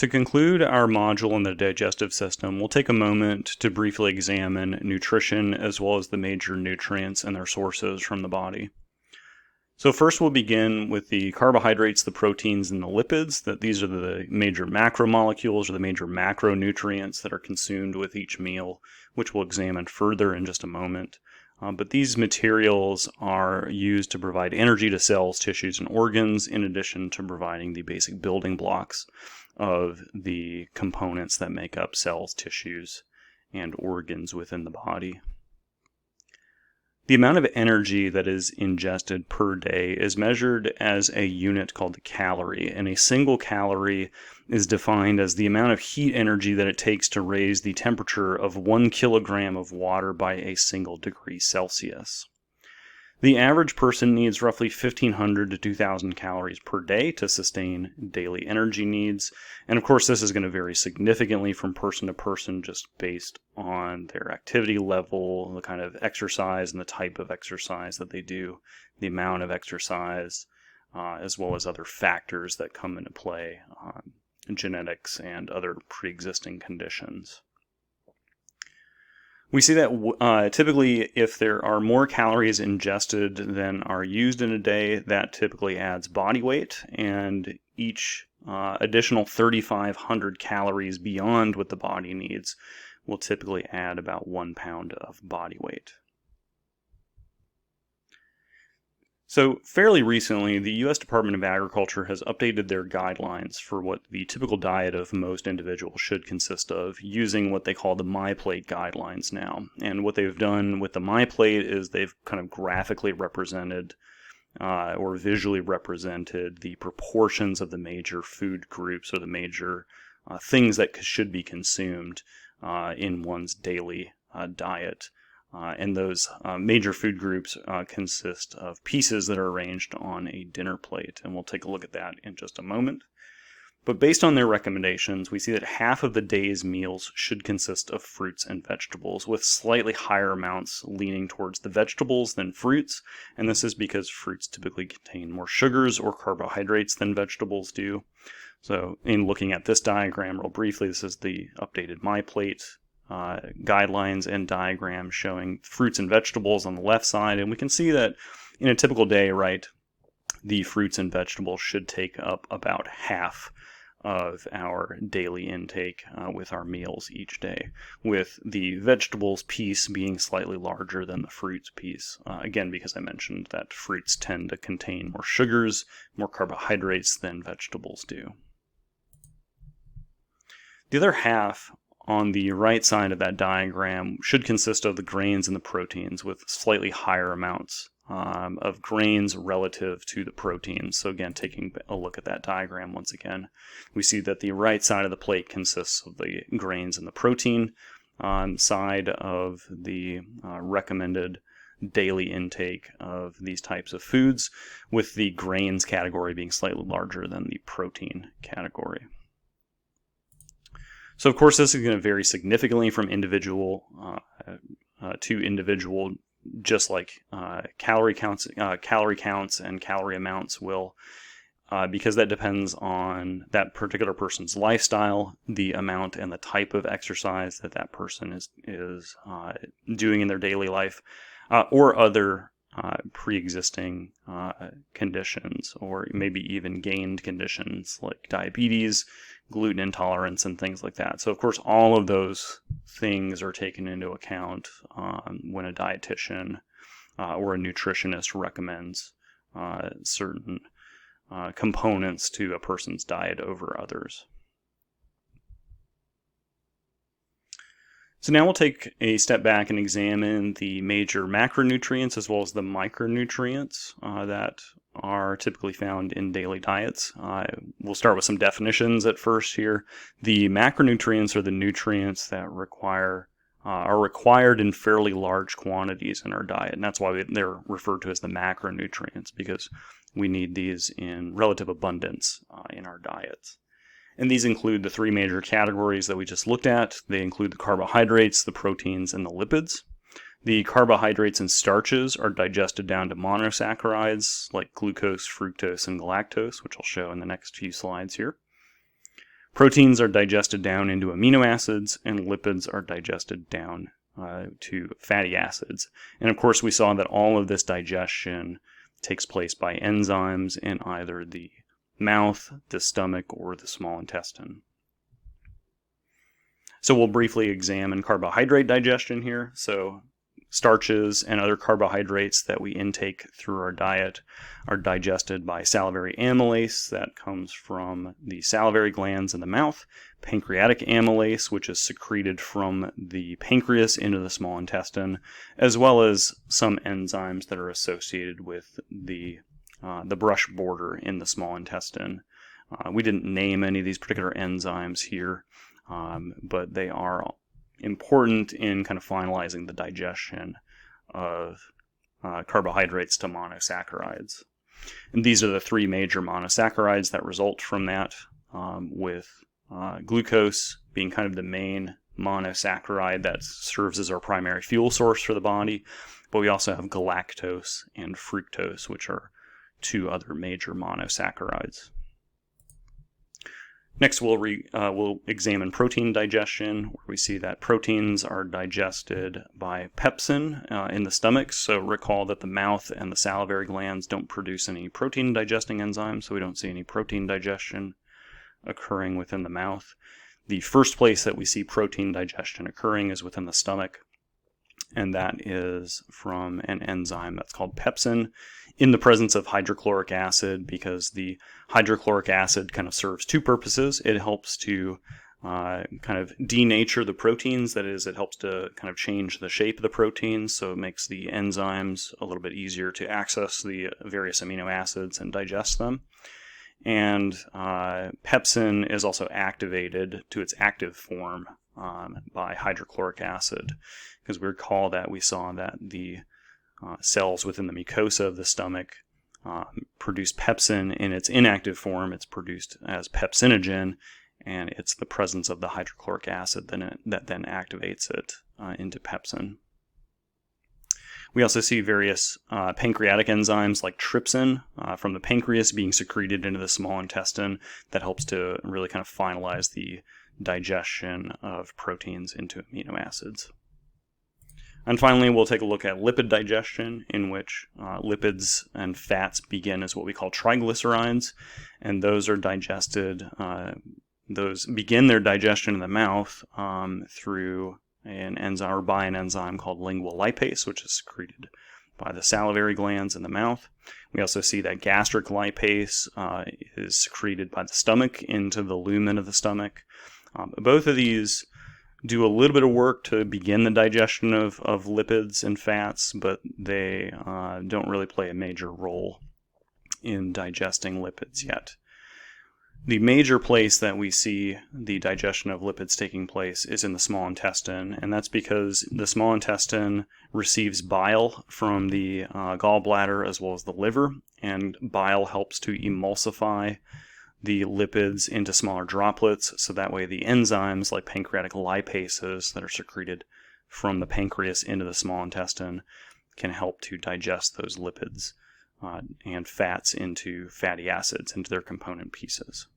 To conclude our module on the digestive system, we'll take a moment to briefly examine nutrition as well as the major nutrients and their sources from the body. So first we'll begin with the carbohydrates, the proteins, and the lipids. These are the major macromolecules or the major macronutrients that are consumed with each meal, which we'll examine further in just a moment. But these materials are used to provide energy to cells, tissues, and organs, in addition to providing the basic building blocks of the components that make up cells, tissues, and organs within the body. The amount of energy that is ingested per day is measured as a unit called the calorie, and a single calorie is defined as the amount of heat energy that it takes to raise the temperature of 1 kilogram of water by a single degree Celsius. The average person needs roughly 1,500 to 2,000 calories per day to sustain daily energy needs. And of course, this is going to vary significantly from person to person just based on their activity level, the kind of exercise and the type of exercise that they do, the amount of exercise, as well as other factors that come into play, genetics and other pre-existing conditions. We see that typically if there are more calories ingested than are used in a day, that typically adds body weight, and each additional 3,500 calories beyond what the body needs will typically add about 1 pound of body weight. So fairly recently, the U.S. Department of Agriculture has updated their guidelines for what the typical diet of most individuals should consist of, using what they call the MyPlate guidelines now. And what they've done with the MyPlate is they've kind of graphically represented or visually represented the proportions of the major food groups or the major things that should be consumed in one's daily diet. And those major food groups consist of pieces that are arranged on a dinner plate, and we'll take a look at that in just a moment. But based on their recommendations, we see that half of the day's meals should consist of fruits and vegetables, with slightly higher amounts leaning towards the vegetables than fruits, and this is because fruits typically contain more sugars or carbohydrates than vegetables do. So in looking at this diagram real briefly, this is the updated MyPlate guidelines and diagram showing fruits and vegetables on the left side, and we can see that in a typical day, right, the fruits and vegetables should take up about half of our daily intake with our meals each day, with the vegetables piece being slightly larger than the fruits piece, again because I mentioned that fruits tend to contain more sugars, more carbohydrates than vegetables do. The other half on the right side of that diagram should consist of the grains and the proteins, with slightly higher amounts of grains relative to the proteins. So again, taking a look at that diagram once again, we see that the right side of the plate consists of the grains and the protein side of the recommended daily intake of these types of foods, with the grains category being slightly larger than the protein category. So of course this is going to vary significantly from individual to individual, just like calorie counts and calorie amounts will, because that depends on that particular person's lifestyle, the amount and the type of exercise that that person is doing in their daily life, or other pre-existing conditions, or maybe even gained conditions like diabetes, gluten intolerance, and things like that. So of course all of those things are taken into account when a dietitian or a nutritionist recommends certain components to a person's diet over others. So now we'll take a step back and examine the major macronutrients as well as the micronutrients that are typically found in daily diets. We'll start with some definitions at first here. The macronutrients are the nutrients that are required in fairly large quantities in our diet, and that's why they're referred to as the macronutrients, because we need these in relative abundance in our diets. And these include the three major categories that we just looked at. They include the carbohydrates, the proteins, and the lipids. The carbohydrates and starches are digested down to monosaccharides like glucose, fructose, and galactose, which I'll show in the next few slides here. Proteins are digested down into amino acids, and lipids are digested down to fatty acids. And of course, we saw that all of this digestion takes place by enzymes in either the mouth, the stomach, or the small intestine. So we'll briefly examine carbohydrate digestion here. So starches and other carbohydrates that we intake through our diet are digested by salivary amylase that comes from the salivary glands in the mouth, pancreatic amylase, which is secreted from the pancreas into the small intestine, as well as some enzymes that are associated with the brush border in the small intestine. We didn't name any of these particular enzymes here, but they are important in kind of finalizing the digestion of carbohydrates to monosaccharides. And these are the three major monosaccharides that result from that, with glucose being kind of the main monosaccharide that serves as our primary fuel source for the body. But we also have galactose and fructose, which are two other major monosaccharides. Next, we'll examine protein digestion, where we see that proteins are digested by pepsin in the stomach. So recall that the mouth and the salivary glands don't produce any protein digesting enzymes, so we don't see any protein digestion occurring within the mouth. The first place that we see protein digestion occurring is within the stomach, and that is from an enzyme that's called pepsin in the presence of hydrochloric acid, because the hydrochloric acid kind of serves two purposes. It helps to kind of denature the proteins. That is, it helps to kind of change the shape of the proteins, so it makes the enzymes a little bit easier to access the various amino acids and digest them. And pepsin is also activated to its active form by hydrochloric acid, because we recall that we saw that the cells within the mucosa of the stomach produce pepsin in its inactive form. It's produced as pepsinogen, and it's the presence of the hydrochloric acid that then activates it into pepsin. We also see various pancreatic enzymes like trypsin from the pancreas being secreted into the small intestine that helps to really kind of finalize the digestion of proteins into amino acids. And finally, we'll take a look at lipid digestion, in which lipids and fats begin as what we call triglycerides, and those are digested. Those begin their digestion in the mouth through an enzyme, or by an enzyme called lingual lipase, which is secreted by the salivary glands in the mouth. We also see that gastric lipase is secreted by the stomach into the lumen of the stomach. Both of these do a little bit of work to begin the digestion of lipids and fats, but they don't really play a major role in digesting lipids yet. The major place that we see the digestion of lipids taking place is in the small intestine, and that's because the small intestine receives bile from the gallbladder as well as the liver, and bile helps to emulsify the lipids into smaller droplets, so that way the enzymes like pancreatic lipases that are secreted from the pancreas into the small intestine can help to digest those lipids and fats into fatty acids, into their component pieces.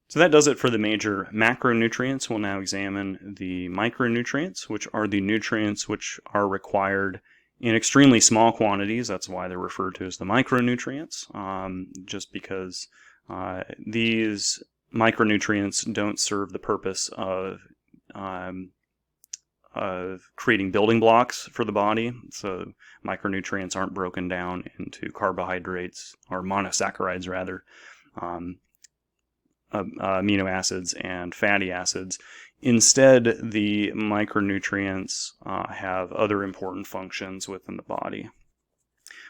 So that does it for the major macronutrients. We'll now examine the micronutrients, which are the nutrients which are required in extremely small quantities. That's why they're referred to as the micronutrients, just because these micronutrients don't serve the purpose of creating building blocks for the body. So micronutrients aren't broken down into carbohydrates, or monosaccharides rather, amino acids and fatty acids. Instead, the micronutrients have other important functions within the body.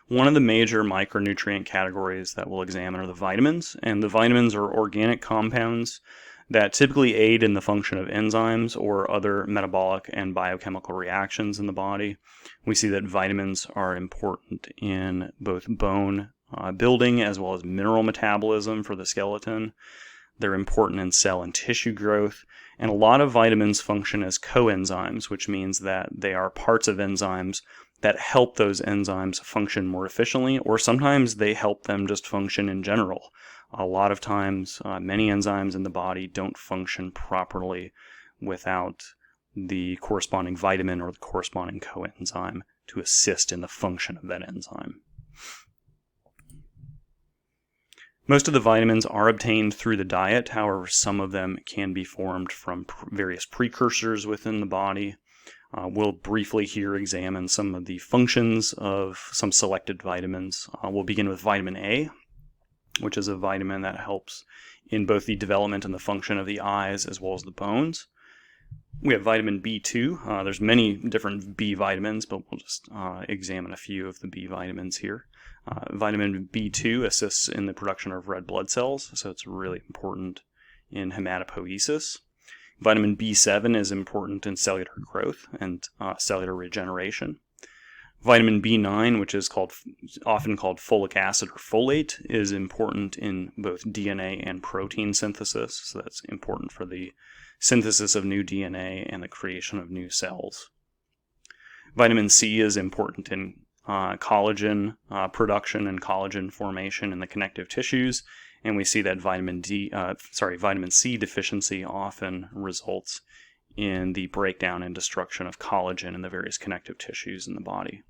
One of the major micronutrient categories that we'll examine are the vitamins, and the vitamins are organic compounds that typically aid in the function of enzymes or other metabolic and biochemical reactions in the body. We see that vitamins are important in both bone building as well as mineral metabolism for the skeleton. They're important in cell and tissue growth, and a lot of vitamins function as coenzymes, which means that they are parts of enzymes that help those enzymes function more efficiently, or sometimes they help them just function in general. A lot of times, many enzymes in the body don't function properly without the corresponding vitamin or the corresponding coenzyme to assist in the function of that enzyme. Most of the vitamins are obtained through the diet. However, some of them can be formed from various precursors within the body. We'll briefly here examine some of the functions of some selected vitamins. We'll begin with vitamin A, which is a vitamin that helps in both the development and the function of the eyes as well as the bones. We have vitamin B2. There's many different B vitamins, but we'll just examine a few of the B vitamins here. Vitamin B2 assists in the production of red blood cells, so it's really important in hematopoiesis. Vitamin B7 is important in cellular growth and cellular regeneration. Vitamin B9, which is often called folic acid or folate, is important in both DNA and protein synthesis, so that's important for the synthesis of new DNA and the creation of new cells. Vitamin C is important in collagen production and collagen formation in the connective tissues, and we see that vitamin C deficiency often results in the breakdown and destruction of collagen in the various connective tissues in the body.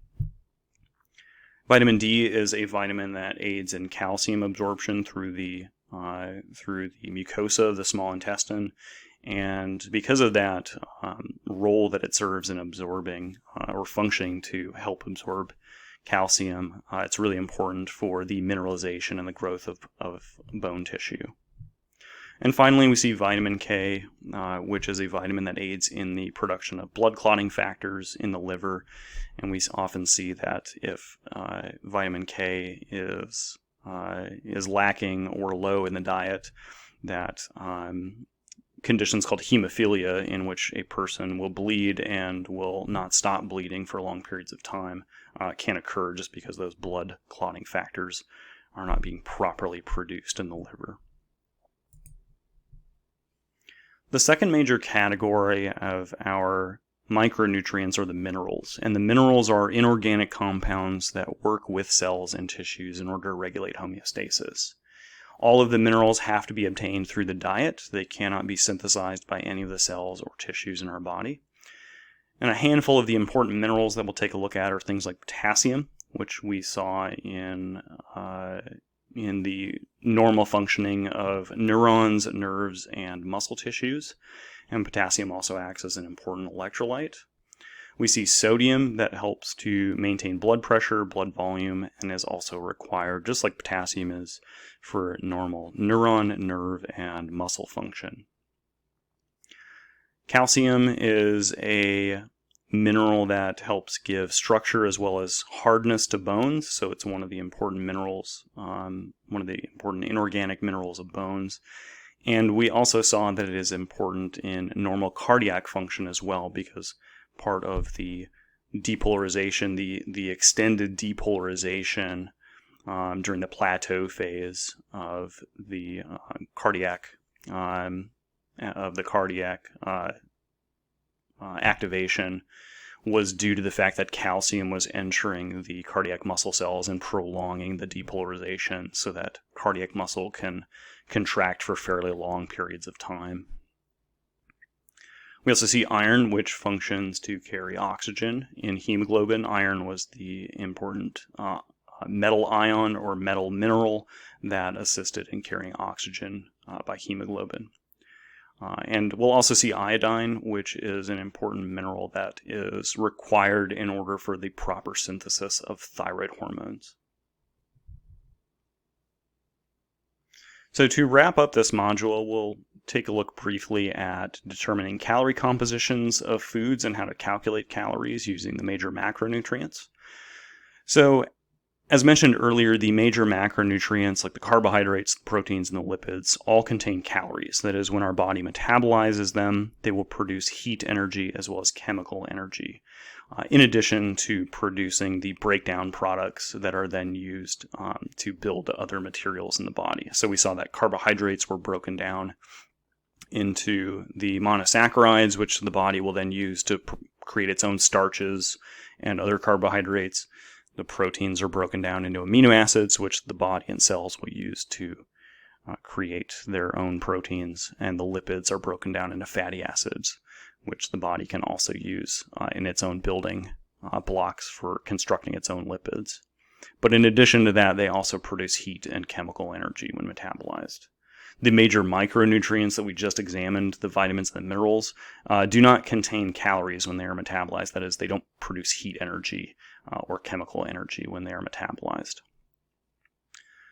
Vitamin D is a vitamin that aids in calcium absorption through the mucosa of the small intestine, and because of that role that it serves in absorbing or functioning to help absorb calcium, it's really important for the mineralization and the growth of bone tissue. And finally, we see vitamin K, which is a vitamin that aids in the production of blood clotting factors in the liver. And we often see that if vitamin K is lacking or low in the diet, that conditions called hemophilia, in which a person will bleed and will not stop bleeding for long periods of time, can occur just because those blood clotting factors are not being properly produced in the liver. The second major category of our micronutrients are the minerals, and the minerals are inorganic compounds that work with cells and tissues in order to regulate homeostasis. All of the minerals have to be obtained through the diet. They cannot be synthesized by any of the cells or tissues in our body. And a handful of the important minerals that we'll take a look at are things like potassium, which we saw in the normal functioning of neurons, nerves, and muscle tissues. And potassium also acts as an important electrolyte. We see sodium that helps to maintain blood pressure, blood volume, and is also required, just like potassium is, for normal neuron, nerve, and muscle function. Calcium is a mineral that helps give structure as well as hardness to bones, so it's one of the important minerals, one of the important inorganic minerals of bones. And we also saw that it is important in normal cardiac function as well, because part of the depolarization, the extended depolarization during the plateau phase of the cardiac activation was due to the fact that calcium was entering the cardiac muscle cells and prolonging the depolarization so that cardiac muscle can contract for fairly long periods of time. We also see iron, which functions to carry oxygen in hemoglobin. Iron was the important metal ion or metal mineral that assisted in carrying oxygen by hemoglobin. And we'll also see iodine, which is an important mineral that is required in order for the proper synthesis of thyroid hormones. So to wrap up this module, we'll take a look briefly at determining calorie compositions of foods and how to calculate calories using the major macronutrients. So, as mentioned earlier, the major macronutrients like the carbohydrates, the proteins, and the lipids all contain calories. That is, when our body metabolizes them, they will produce heat energy as well as chemical energy, in addition to producing the breakdown products that are then used to build other materials in the body. So we saw that carbohydrates were broken down into the monosaccharides, which the body will then use to create its own starches and other carbohydrates. The proteins are broken down into amino acids, which the body and cells will use to create their own proteins, and the lipids are broken down into fatty acids, which the body can also use in its own building blocks for constructing its own lipids. But in addition to that, they also produce heat and chemical energy when metabolized. The major micronutrients that we just examined, the vitamins and the minerals, do not contain calories when they are metabolized. That is, they don't produce heat energy or chemical energy when they are metabolized.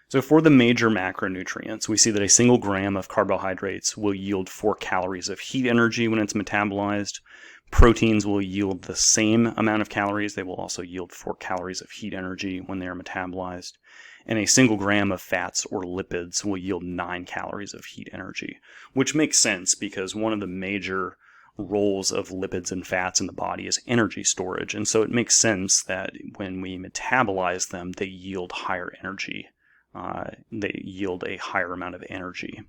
So for the major macronutrients, we see that a single gram of carbohydrates will yield 4 calories of heat energy when it's metabolized. Proteins will yield the same amount of calories. They will also yield 4 calories of heat energy when they are metabolized. And a single gram of fats or lipids will yield 9 calories of heat energy, which makes sense because one of the major roles of lipids and fats in the body is energy storage. And so it makes sense that when we metabolize them, they yield higher energy. They yield a higher amount of energy.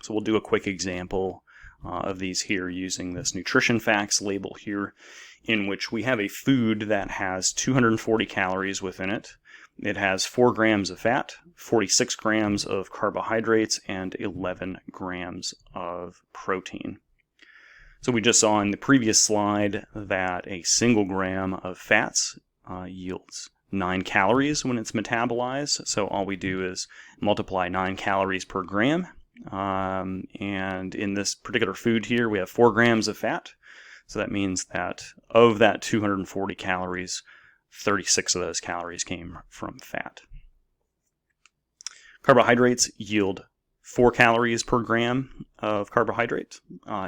So we'll do a quick example of these here using this nutrition facts label here, in which we have a food that has 240 calories within it. It has 4 grams of fat, 46 grams of carbohydrates, and 11 grams of protein. So we just saw in the previous slide that a single gram of fats yields 9 calories when it's metabolized. So all we do is multiply 9 calories per gram. And in this particular food here, we have 4 grams of fat. So that means that of that 240 calories, 36 of those calories came from fat. Carbohydrates yield 4 calories per gram of carbohydrate.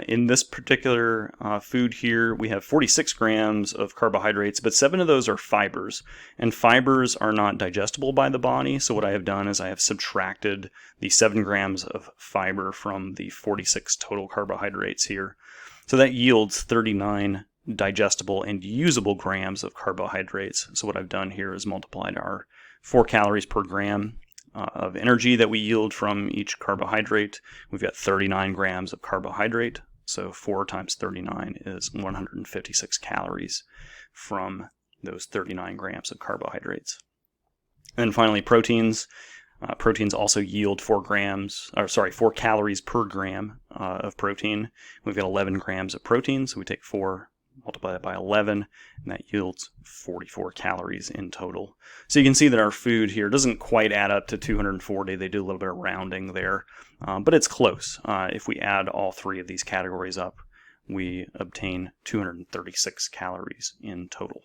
In this particular food here, we have 46 grams of carbohydrates, but 7 of those are fibers, and fibers are not digestible by the body. So what I have done is I have subtracted the 7 grams of fiber from the 46 total carbohydrates here. So that yields 39 digestible and usable grams of carbohydrates. So what I've done here is multiplied our 4 calories per gram of energy that we yield from each carbohydrate. We've got 39 grams of carbohydrate, so 4 times 39 is 156 calories from those 39 grams of carbohydrates. And then finally, proteins. Proteins also yield 4 calories per gram of protein. We've got 11 grams of protein, so we take 4, multiply that by 11, and that yields 44 calories in total. So you can see that our food here doesn't quite add up to 240. They do a little bit of rounding there, but it's close. If we add all 3 of these categories up, we obtain 236 calories in total.